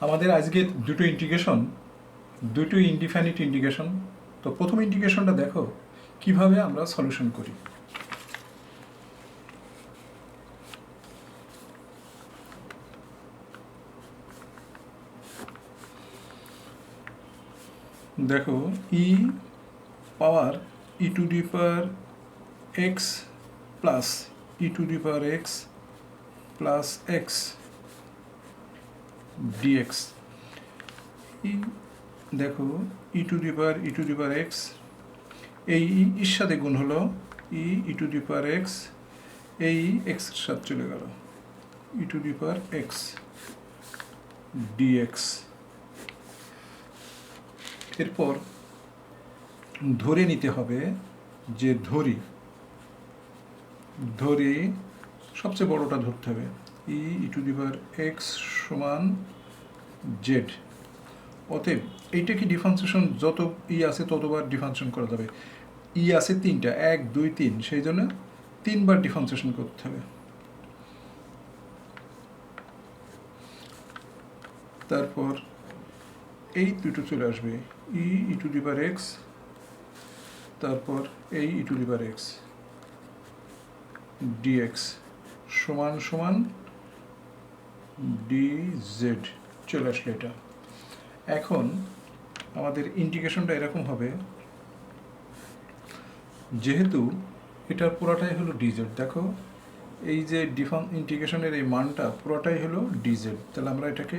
আমাদের আজকে দুটো ইন্টিগ্রেশন, দুটো ইনডিফাইনিট ইন্টিগ্রেশন। তো প্রথম ইন্টিগ্রেশনটা দেখো কিভাবে আমরা সলিউশন করি। দেখো e power e to the power x plus e to the power x plus x dx. দেখো e to the power x, এই ইর সাথে গুণ হলো ই টু দি পাওয়ার এক্স, এই এক্সের সাথে চলে গেল e to the power x dx. এরপর ধরে নিতে হবে যে ধরি সবচেয়ে বড়টা ধরতে হবে, ই টু দি পাওয়ার এক্স সমান জেড। অতএব এইটা কি ডিফারেন্সিয়েশন, যত ই আছে ততবার ডিফারেন্সিয়েশন করা যাবে। ই আছে তিনটা, 1 2 3, সেই জন্য 3 বার ডিফারেন্সিয়েশন করতে হবে। তারপর এই দুটো চলে আসবে, e to the power x, তারপর এই e to the power x dx সমান সমান ডিজেড চলে আসলো এটা। এখন আমাদের ইন্টিগ্রেশনটা এরকম হবে, যেহেতু এটার পুরোটাই হলো ডিজেড, দেখো এই যে ইন্টিগ্রেশনের এই মানটা পুরোটাই হলো ডিজেড, তাহলে আমরা এটাকে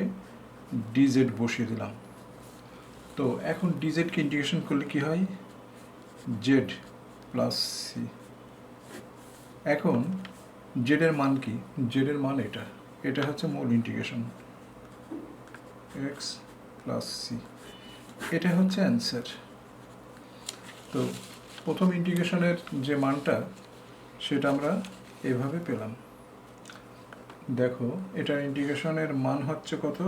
ডিজেড বসিয়ে দিলাম। তো এখন ডিজেডকে ইন্টিগ্রেশন করলে কি হয়, জেড প্লাস সি। এখন জেডের মান কি, জেডের মান এটা হচ্ছে মূল ইন্টিগ্রেশন এক্স প্লাস সি, এটা হচ্ছে অ্যান্সার। তো প্রথম ইন্টিগ্রেশনের যে মানটা সেটা আমরা এভাবে পেলাম। দেখো এটার ইন্টিগ্রেশনের মান হচ্ছে কত,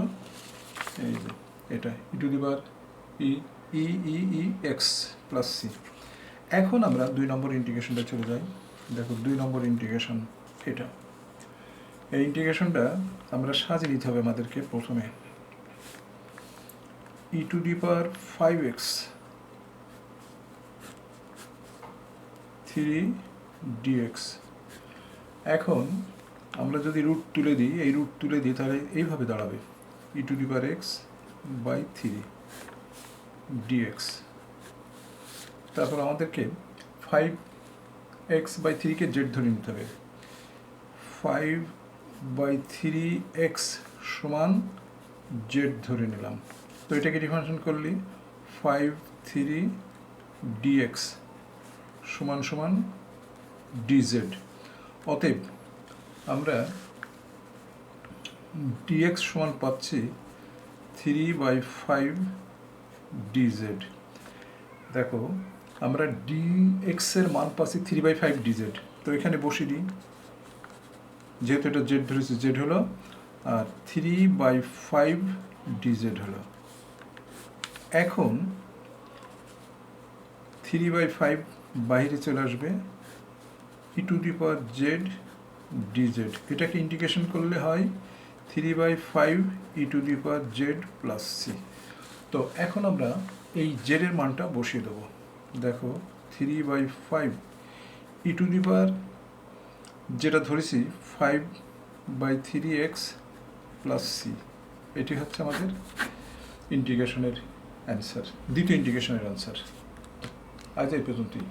এই যে এটা e to the power e e e e x plus c. এখন আমরা 2 নম্বর ইন্টিগ্রেশনটা চলে যাই। দেখো 2 নম্বর ইন্টিগ্রেশন এটা, এই ইন্টিগ্রেশনটা আমরা সাজিয়ে নিতে হবে আমাদেরকে। প্রথমে ই to the power 5x 3 dx। এখন আমরা যদি রুট তুলে দিই, এই রুট তুলে দিই, তাহলে এইভাবে দাঁড়াবে e to the power x by 3 dx। তারপর আমাদেরকে 5x বাই 3কে জেড ধরে নিতে হবে, 5/3x সমান জেড ধরে নিলাম। তো এটাকে ডিফারেন্সিয়েশন করলে 5 3 dx সমান সমান ডিজেড। অতএব আমরা dx সমান পাচ্ছি 3/5 ডিজেড। দেখো আমরা dx এর মান পাচ্ছি 3/5 ডিজেড, তো এখানে বসিয়ে দিই, যেহেতু এটা জেড ধরেছি, জেড হলো আর 3/5 ডিজেড হলো। এখন 3/5 বাইরে চলে আসবে, e to the power z dz. এটাকে ইন্টিগ্রেশন করলে হয় 3/5 e to the power z plus c. তো এখন আমরা এই জেডের মানটা বসিয়ে দেবো। দেখো 3/5 ই টু দি পাওয়ার যেটা ধরেছি 5/3x প্লাস সি, এটি হচ্ছে আমাদের ইন্টিগ্রেশনের অ্যান্সার, দ্বিতীয় ইন্টিগ্রেশনের অ্যান্সার। আজ এই পর্যন্তই।